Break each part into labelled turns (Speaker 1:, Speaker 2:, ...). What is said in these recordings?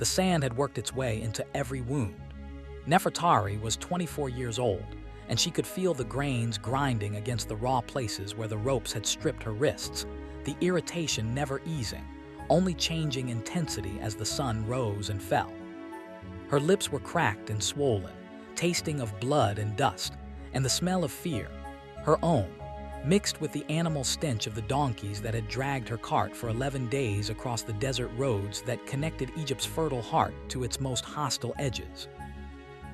Speaker 1: The sand had worked its way into every wound. Nefertari was 24 years old, and she could feel the grains grinding against the raw places where the ropes had stripped her wrists, the irritation never easing, only changing intensity as the sun rose and fell. Her lips were cracked and swollen, tasting of blood and dust, and the smell of fear, her own, mixed with the animal stench of the donkeys that had dragged her cart for 11 days across the desert roads that connected Egypt's fertile heart to its most hostile edges.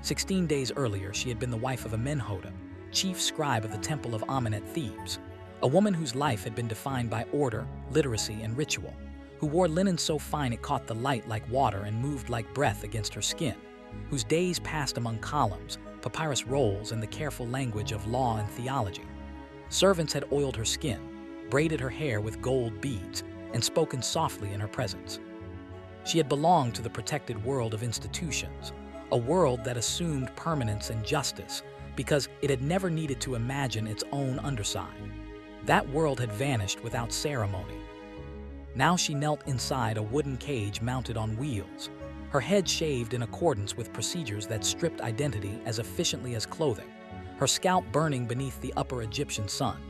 Speaker 1: 16 days earlier, she had been the wife of Amenhotep, chief scribe of the Temple of Amen at Thebes, a woman whose life had been defined by order, literacy, and ritual, who wore linen so fine it caught the light like water and moved like breath against her skin, whose days passed among columns, papyrus rolls, and the careful language of law and theology. Servants had oiled her skin, braided her hair with gold beads, and spoken softly in her presence. She had belonged to the protected world of institutions, a world that assumed permanence and justice because it had never needed to imagine its own underside. That world had vanished without ceremony. Now she knelt inside a wooden cage mounted on wheels, her head shaved in accordance with procedures that stripped identity as efficiently as clothing, her scalp burning beneath the upper Egyptian sun,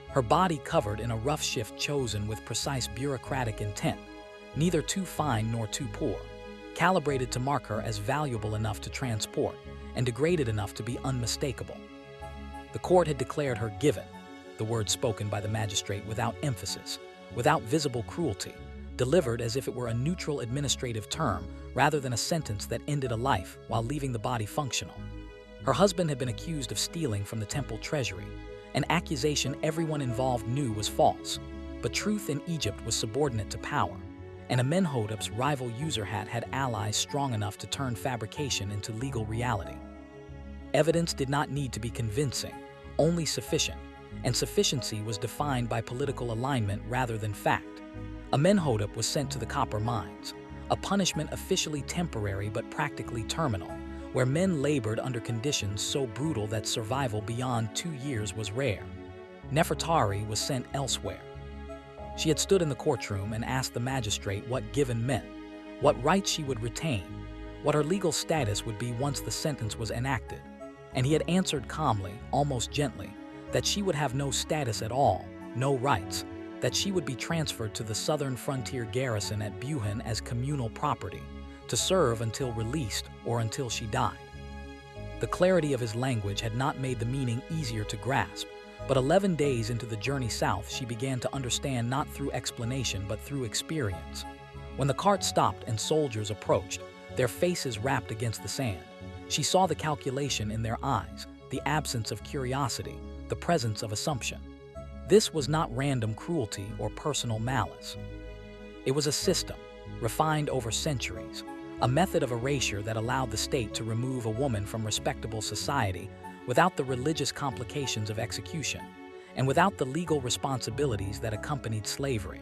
Speaker 1: her body covered in a rough shift chosen with precise bureaucratic intent, neither too fine nor too poor, calibrated to mark her as valuable enough to transport and degraded enough to be unmistakable. The court had declared her given, the word spoken by the magistrate without emphasis, without visible cruelty, delivered as if it were a neutral administrative term rather than a sentence that ended a life while leaving the body functional. Her husband had been accused of stealing from the temple treasury, an accusation everyone involved knew was false, but truth in Egypt was subordinate to power, and Amenhotep's rival Userhat had allies strong enough to turn fabrication into legal reality. Evidence did not need to be convincing, only sufficient, and sufficiency was defined by political alignment rather than fact. Amenhotep was sent to the copper mines, a punishment officially temporary but practically terminal, where men labored under conditions so brutal that survival beyond 2 years was rare. Nefertari was sent elsewhere. She had stood in the courtroom and asked the magistrate what given meant, what rights she would retain, what her legal status would be once the sentence was enacted, and he had answered calmly, almost gently, that she would have no status at all, no rights, that she would be transferred to the southern frontier garrison at Buhen as communal property, to serve until released or until she died. The clarity of his language had not made the meaning easier to grasp, but 11 days into the journey south, she began to understand not through explanation but through experience. When the cart stopped and soldiers approached, their faces wrapped against the sand, she saw the calculation in their eyes, the absence of curiosity, the presence of assumption. This was not random cruelty or personal malice. It was a system, refined over centuries, a method of erasure that allowed the state to remove a woman from respectable society without the religious complications of execution, and without the legal responsibilities that accompanied slavery.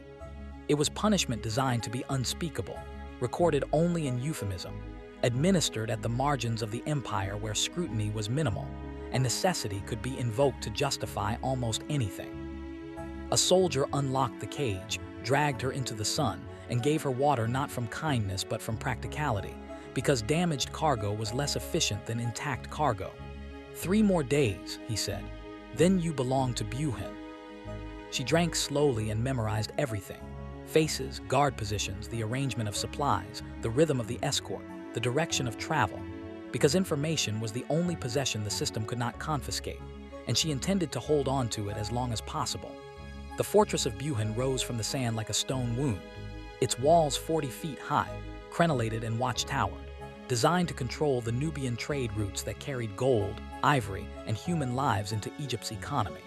Speaker 1: It was punishment designed to be unspeakable, recorded only in euphemism, administered at the margins of the empire where scrutiny was minimal, and necessity could be invoked to justify almost anything. A soldier unlocked the cage, dragged her into the sun, and gave her water not from kindness but from practicality, because damaged cargo was less efficient than intact cargo. 3 more days, he said, then you belong to Buhen. She drank slowly and memorized everything: faces, guard positions, the arrangement of supplies, the rhythm of the escort, the direction of travel, because information was the only possession the system could not confiscate, and she intended to hold on to it as long as possible. The fortress of Buhen rose from the sand like a stone wound, its walls 40 feet high, crenellated and watchtowered, designed to control the Nubian trade routes that carried gold, ivory, and human lives into Egypt's economy.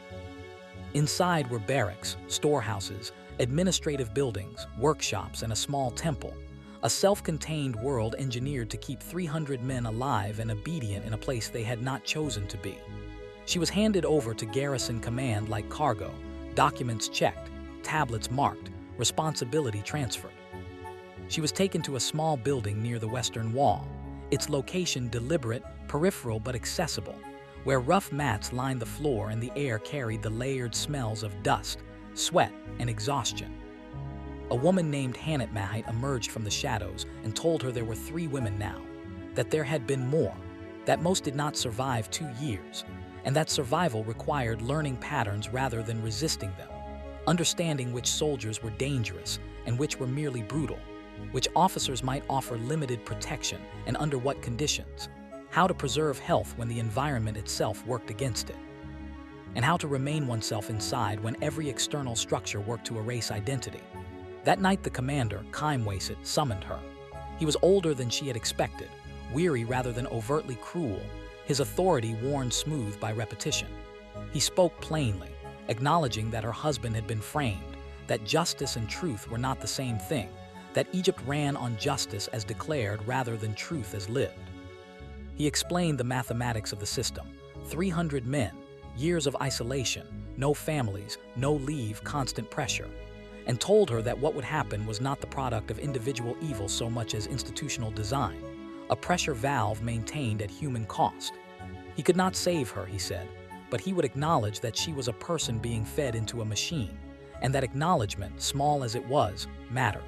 Speaker 1: Inside were barracks, storehouses, administrative buildings, workshops, and a small temple, a self-contained world engineered to keep 300 men alive and obedient in a place they had not chosen to be. She was handed over to garrison command like cargo, documents checked, tablets marked, responsibility transferred. She was taken to a small building near the western wall, its location deliberate, peripheral but accessible, where rough mats lined the floor and the air carried the layered smells of dust, sweat, and exhaustion. A woman named Hanetmahite emerged from the shadows and told her there were 3 women now, that there had been more, that most did not survive 2 years, and that survival required learning patterns rather than resisting them, understanding which soldiers were dangerous and which were merely brutal, which officers might offer limited protection and under what conditions, how to preserve health when the environment itself worked against it, and how to remain oneself inside when every external structure worked to erase identity. That night the commander, Kaimwasit, summoned her. He was older than she had expected, weary rather than overtly cruel, his authority worn smooth by repetition. He spoke plainly, acknowledging that her husband had been framed, that justice and truth were not the same thing, that Egypt ran on justice as declared rather than truth as lived. He explained the mathematics of the system: 300 men, years of isolation, no families, no leave, constant pressure, and told her that what would happen was not the product of individual evil so much as institutional design, a pressure valve maintained at human cost. He could not save her, he said, but he would acknowledge that she was a person being fed into a machine, and that acknowledgement, small as it was, mattered.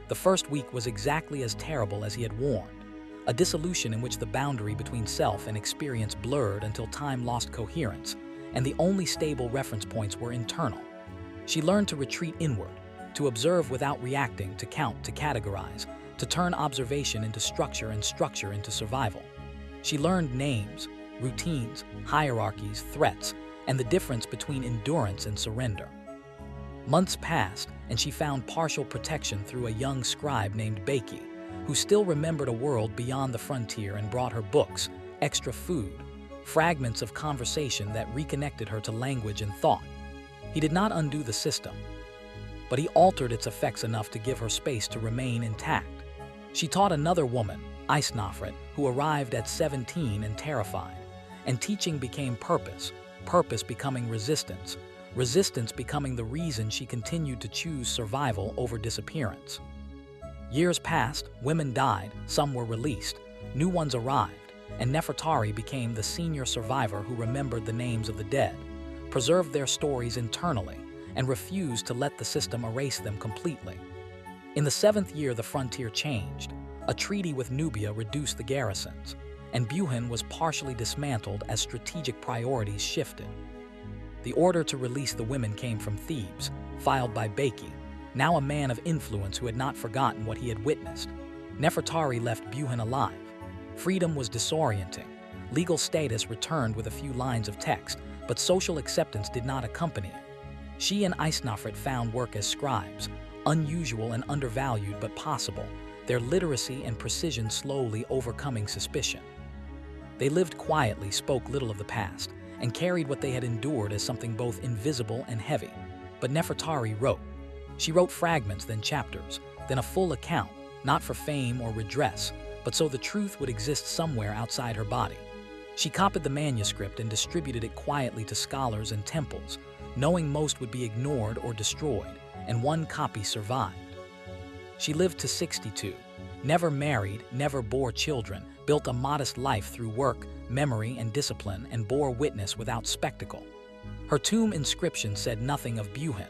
Speaker 1: The first week was exactly as terrible as he had warned, a dissolution in which the boundary between self and experience blurred until time lost coherence, and the only stable reference points were internal. She learned to retreat inward, to observe without reacting, to count, to categorize, to turn observation into structure and structure into survival. She learned names, routines, hierarchies, threats, and the difference between endurance and surrender. Months passed, and she found partial protection through a young scribe named Beki, who still remembered a world beyond the frontier and brought her books, extra food, fragments of conversation that reconnected her to language and thought. He did not undo the system, but he altered its effects enough to give her space to remain intact. She taught another woman, Nefertari, who arrived at 17 and terrified, and teaching became purpose, purpose becoming resistance, resistance becoming the reason she continued to choose survival over disappearance. Years passed, women died, some were released, new ones arrived, and Nefertari became the senior survivor who remembered the names of the dead, preserved their stories internally, and refused to let the system erase them completely. In the 7th year, the frontier changed. A treaty with Nubia reduced the garrisons, and Buhen was partially dismantled as strategic priorities shifted. The order to release the women came from Thebes, filed by Beki, now a man of influence who had not forgotten what he had witnessed. Nefertari left Buhen alive. Freedom was disorienting. Legal status returned with a few lines of text, but social acceptance did not accompany it. She and Nefertari found work as scribes, unusual and undervalued but possible, their literacy and precision slowly overcoming suspicion. They lived quietly, spoke little of the past, and carried what they had endured as something both invisible and heavy. But Nefertari wrote. She wrote fragments, then chapters, then a full account, not for fame or redress, but so the truth would exist somewhere outside her body. She copied the manuscript and distributed it quietly to scholars and temples, knowing most would be ignored or destroyed, and one copy survived. She lived to 62, never married, never bore children, built a modest life through work, memory, and discipline, and bore witness without spectacle. Her tomb inscription said nothing of Buhen,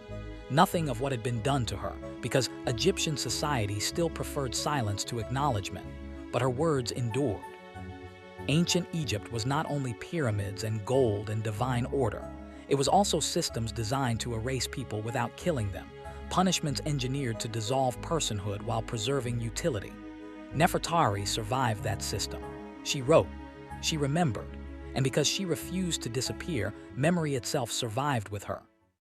Speaker 1: nothing of what had been done to her, because Egyptian society still preferred silence to acknowledgement, but her words endured. Ancient Egypt was not only pyramids and gold and divine order, it was also systems designed to erase people without killing them, punishments engineered to dissolve personhood while preserving utility. Nefertari survived that system. She wrote, she remembered, and because she refused to disappear, memory itself survived with her.